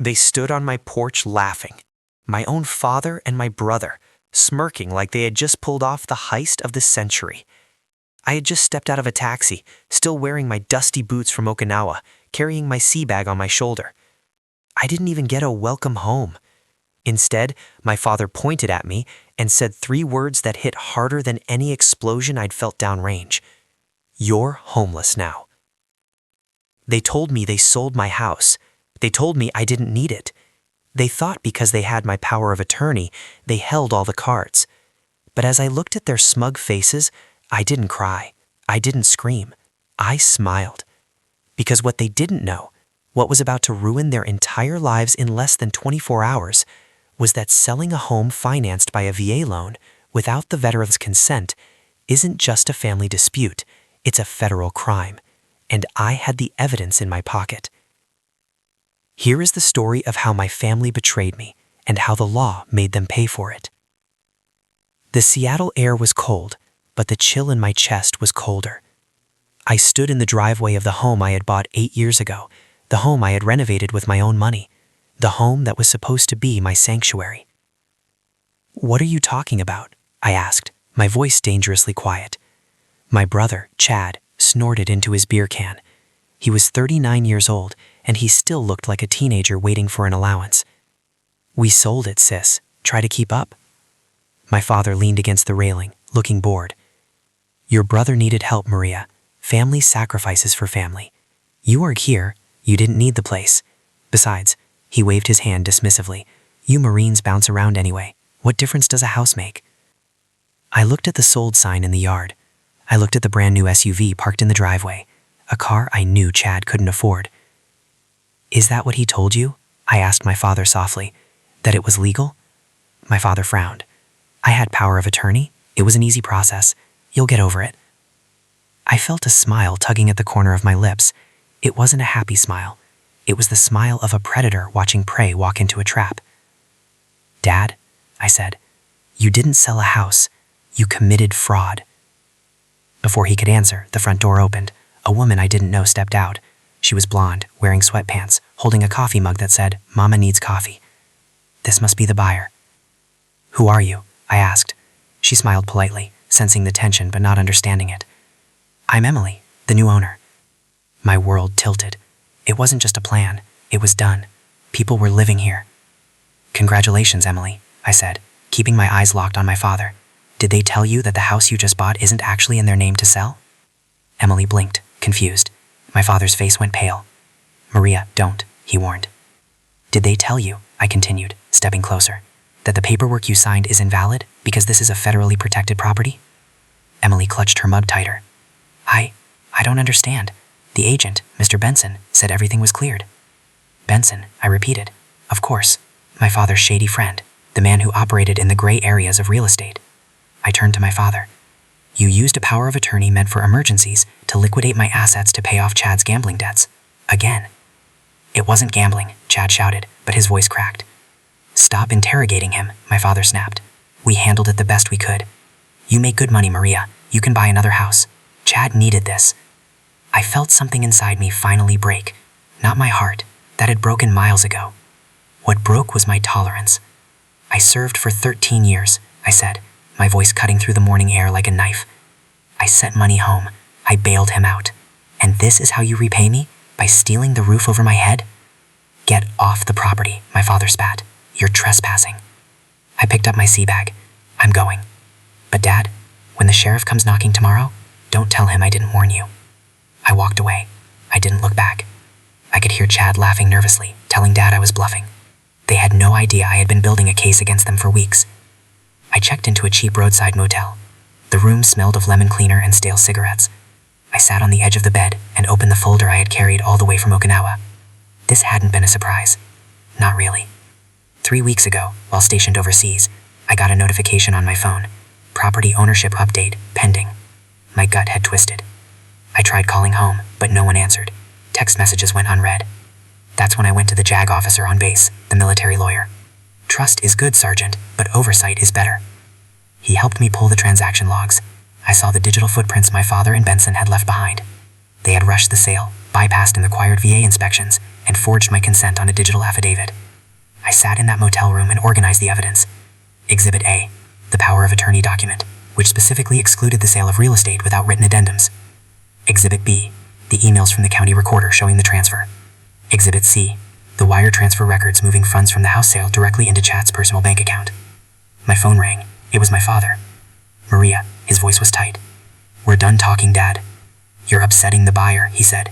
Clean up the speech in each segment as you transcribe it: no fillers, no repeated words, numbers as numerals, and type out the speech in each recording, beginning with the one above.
They stood on my porch laughing. My own father and my brother, smirking like they had just pulled off the heist of the century. I had just stepped out of a taxi, still wearing my dusty boots from Okinawa, carrying my sea bag on my shoulder. I didn't even get a welcome home. Instead, my father pointed at me and said 3 words that hit harder than any explosion I'd felt downrange. "You're homeless now." They told me they sold my house. They told me I didn't need it. They thought because they had my power of attorney, they held all the cards. But as I looked at their smug faces, I didn't cry. I didn't scream. I smiled. Because what they didn't know, what was about to ruin their entire lives in less than 24 hours, was that selling a home financed by a VA loan without the veteran's consent isn't just a family dispute, it's a federal crime. And I had the evidence in my pocket. Here is the story of how my family betrayed me and how the law made them pay for it. The Seattle air was cold, but the chill in my chest was colder. I stood in the driveway of the home I had bought 8 years ago, the home I had renovated with my own money, the home that was supposed to be my sanctuary. "What are you talking about?" I asked, my voice dangerously quiet. My brother, Chad, snorted into his beer can. He was 39 years old, and he still looked like a teenager waiting for an allowance. "We sold it, sis. Try to keep up." My father leaned against the railing, looking bored. "Your brother needed help, Maria. Family sacrifices for family. You are here. You didn't need the place. Besides," he waved his hand dismissively, "you Marines bounce around anyway. What difference does a house make?" I looked at the sold sign in the yard. I looked at the brand new SUV parked in the driveway, a car I knew Chad couldn't afford. "Is that what he told you?" I asked my father softly. "That it was legal?" My father frowned. "I had power of attorney. It was an easy process. You'll get over it." I felt a smile tugging at the corner of my lips. It wasn't a happy smile. It was the smile of a predator watching prey walk into a trap. "Dad," I said, "you didn't sell a house. You committed fraud." Before he could answer, the front door opened. A woman I didn't know stepped out. She was blonde, wearing sweatpants, holding a coffee mug that said, "Mama needs coffee." This must be the buyer. "Who are you?" I asked. She smiled politely, sensing the tension but not understanding it. "I'm Emily, the new owner." My world tilted. It wasn't just a plan. It was done. People were living here. "Congratulations, Emily," I said, keeping my eyes locked on my father. "Did they tell you that the house you just bought isn't actually in their name to sell?" Emily blinked, confused. My father's face went pale. "Maria, don't," he warned. "Did they tell you," I continued, stepping closer, "that the paperwork you signed is invalid because this is a federally protected property?" Emily clutched her mug tighter. I don't understand. The agent, Mr. Benson, said everything was cleared." "Benson," I repeated. "Of course. My father's shady friend, the man who operated in the gray areas of real estate." I turned to my father. "You used a power of attorney meant for emergencies to liquidate my assets to pay off Chad's gambling debts. Again." "It wasn't gambling," Chad shouted, but his voice cracked. "Stop interrogating him," my father snapped. "We handled it the best we could. You make good money, Maria. You can buy another house. Chad needed this." I felt something inside me finally break. Not my heart. That had broken miles ago. What broke was my tolerance. "I served for 13 years, I said, my voice cutting through the morning air like a knife. "I sent money home. I bailed him out. And this is how you repay me? By stealing the roof over my head?" "Get off the property," my father spat. "You're trespassing." I picked up my sea bag. "I'm going." "But Dad, when the sheriff comes knocking tomorrow, don't tell him I didn't warn you." I walked away. I didn't look back. I could hear Chad laughing nervously, telling Dad I was bluffing. They had no idea I had been building a case against them for weeks. I checked into a cheap roadside motel. The room smelled of lemon cleaner and stale cigarettes. I sat on the edge of the bed and opened the folder I had carried all the way from Okinawa. This hadn't been a surprise. Not really. 3 weeks ago, while stationed overseas, I got a notification on my phone. Property ownership update, pending. My gut had twisted. I tried calling home, but no one answered. Text messages went unread. That's when I went to the JAG officer on base, the military lawyer. "Trust is good, Sergeant, but oversight is better." He helped me pull the transaction logs. I saw the digital footprints my father and Benson had left behind. They had rushed the sale, bypassed the required VA inspections, and forged my consent on a digital affidavit. I sat in that motel room and organized the evidence. Exhibit A, the power of attorney document, which specifically excluded the sale of real estate without written addendums. Exhibit B, the emails from the county recorder showing the transfer. Exhibit C, the wire transfer records moving funds from the house sale directly into Chad's personal bank account. My phone rang. It was my father. Maria, his voice was tight. "We're done talking, Dad. You're upsetting the buyer," he said.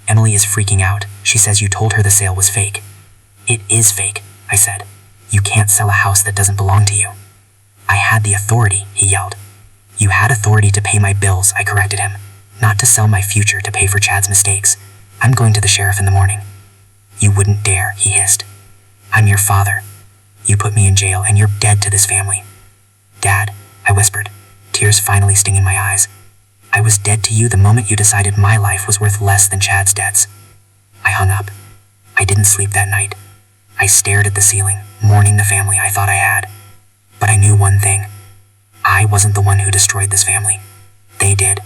"Emily is freaking out. She says you told her the sale was fake." "It is fake," I said. "You can't sell a house that doesn't belong to you." "I had the authority," he yelled. "You had authority to pay my bills," I corrected him. "Not to sell my future to pay for Chad's mistakes. I'm going to the sheriff in the morning." "You wouldn't dare," he hissed. "I'm your father. You put me in jail and you're dead to this family." "Dad," I whispered, tears finally stinging my eyes. "I was dead to you the moment you decided my life was worth less than Chad's debts." I hung up. I didn't sleep that night. I stared at the ceiling, mourning the family I thought I had. But I knew one thing. I wasn't the one who destroyed this family. They did.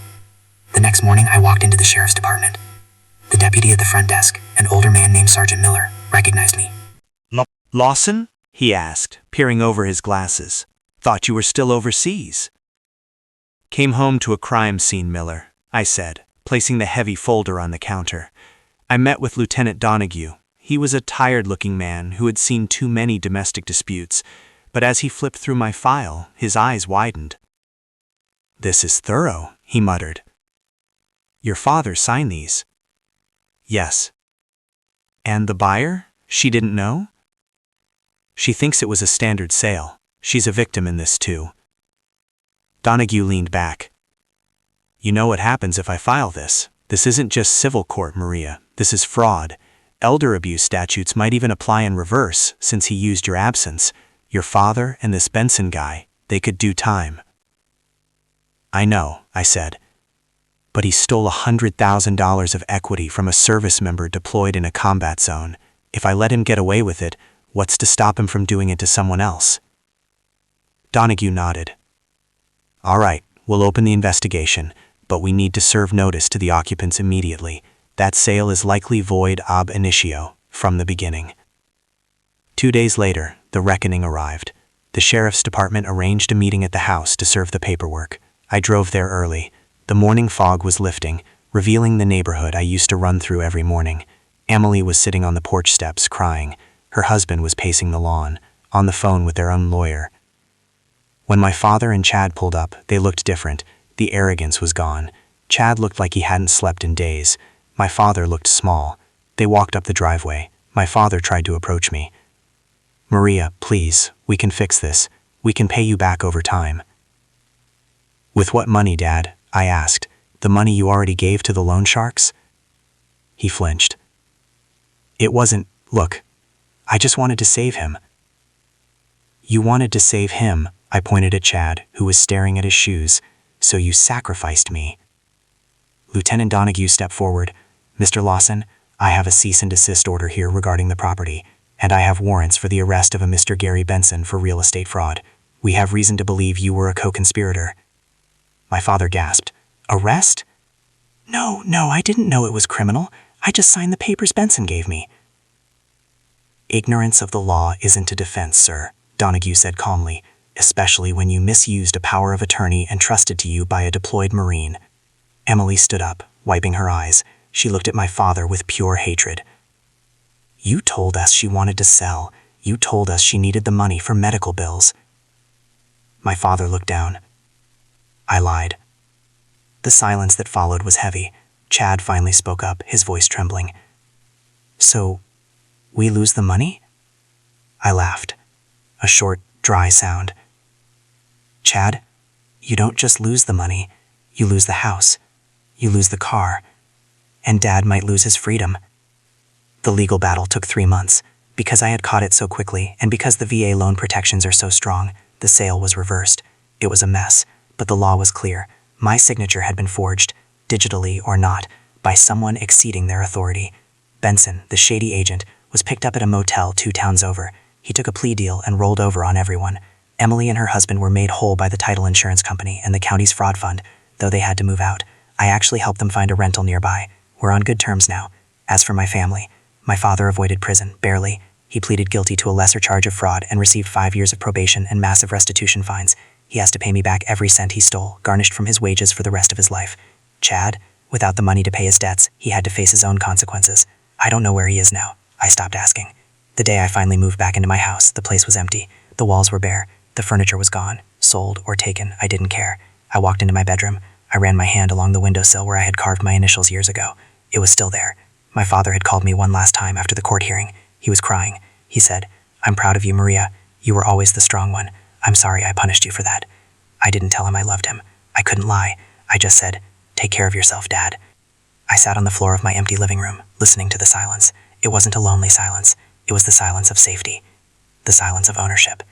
The next morning, I walked into the sheriff's department. The deputy at the front desk, an older man named Sergeant Miller, recognized me. "Lawson?" he asked, peering over his glasses. "Thought you were still overseas." "Came home to a crime scene, Miller," I said, placing the heavy folder on the counter. "I met with Lieutenant Donahue. He was a tired-looking man who had seen too many domestic disputes, but as he flipped through my file, his eyes widened. "This is thorough," he muttered. "Your father signed these?" "Yes." "And the buyer? She didn't know?" "She thinks it was a standard sale. She's a victim in this too." Donahue leaned back. "You know what happens if I file this? This isn't just civil court, Maria. This is fraud. Elder abuse statutes might even apply in reverse, since he used your absence. Your father and this Benson guy, they could do time." "I know," I said. "But he stole $100,000 of equity from a service member deployed in a combat zone. If I let him get away with it, what's to stop him from doing it to someone else?" Donahue nodded. "All right, we'll open the investigation, but we need to serve notice to the occupants immediately. That sale is likely void ab initio, from the beginning." 2 days later, the reckoning arrived. The sheriff's department arranged a meeting at the house to serve the paperwork. I drove there early. The morning fog was lifting, revealing the neighborhood I used to run through every morning. Emily was sitting on the porch steps, crying. Her husband was pacing the lawn, on the phone with their own lawyer. When my father and Chad pulled up, they looked different. The arrogance was gone. Chad looked like he hadn't slept in days. My father looked small. They walked up the driveway. My father tried to approach me. "Maria, please, we can fix this. We can pay you back over time." "With what money, Dad?" I asked. "The money you already gave to the loan sharks?" He flinched. "It wasn't, look, I just wanted to save him." "You wanted to save him," I pointed at Chad, who was staring at his shoes. "So you sacrificed me." Lieutenant Donahue stepped forward. "Mr. Lawson, I have a cease and desist order here regarding the property, and I have warrants for the arrest of a Mr. Gary Benson for real estate fraud. We have reason to believe you were a co-conspirator." My father gasped. "Arrest?" No, I didn't know it was criminal. I just signed the papers Benson gave me." "Ignorance of the law isn't a defense, sir," Donahue said calmly, "especially when you misused a power of attorney entrusted to you by a deployed Marine." Emily stood up, wiping her eyes. She looked at my father with pure hatred. "You told us she wanted to sell. You told us she needed the money for medical bills." My father looked down. I lied. The silence that followed was heavy. Chad finally spoke up, his voice trembling. "So, we lose the money?" I laughed. A short, dry sound. "Chad, you don't just lose the money. You lose the house. You lose the car. And Dad might lose his freedom." The legal battle took 3 months. Because I had caught it so quickly, and because the VA loan protections are so strong, the sale was reversed. It was a mess, but the law was clear. My signature had been forged, digitally or not, by someone exceeding their authority. Benson, the shady agent, was picked up at a motel 2 towns over. He took a plea deal and rolled over on everyone. Emily and her husband were made whole by the title insurance company and the county's fraud fund, though they had to move out. I actually helped them find a rental nearby. We're on good terms now. As for my family, My father avoided prison, barely. He pleaded guilty to a lesser charge of fraud and received 5 years of probation and massive restitution fines. He has to pay me back every cent he stole, garnished from his wages for the rest of his life. Chad, without the money to pay his debts, he had to face his own consequences. I don't know where he is now. I stopped asking. The day I finally moved back into my house, the place was empty. The walls were bare. The furniture was gone. Sold or taken, I didn't care. I walked into my bedroom. I ran my hand along the windowsill where I had carved my initials years ago. It was still there. My father had called me one last time after the court hearing. He was crying. He said, "I'm proud of you, Maria. You were always the strong one. I'm sorry I punished you for that." I didn't tell him I loved him. I couldn't lie. I just said, "Take care of yourself, Dad." I sat on the floor of my empty living room, listening to the silence. It wasn't a lonely silence. It was the silence of safety. The silence of ownership.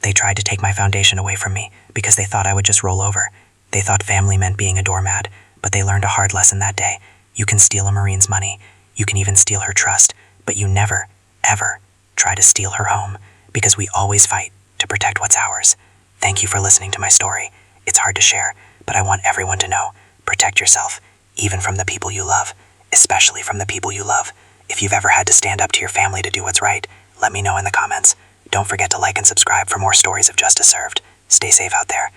They tried to take my foundation away from me because they thought I would just roll over. They thought family meant being a doormat, but they learned a hard lesson that day. You can steal a Marine's money. You can even steal her trust, but you never, ever try to steal her home, because we always fight to protect what's ours. Thank you for listening to my story. It's hard to share, but I want everyone to know. Protect yourself, even from the people you love, especially from the people you love. If you've ever had to stand up to your family to do what's right, let me know in the comments. Don't forget to like and subscribe for more stories of justice served. Stay safe out there.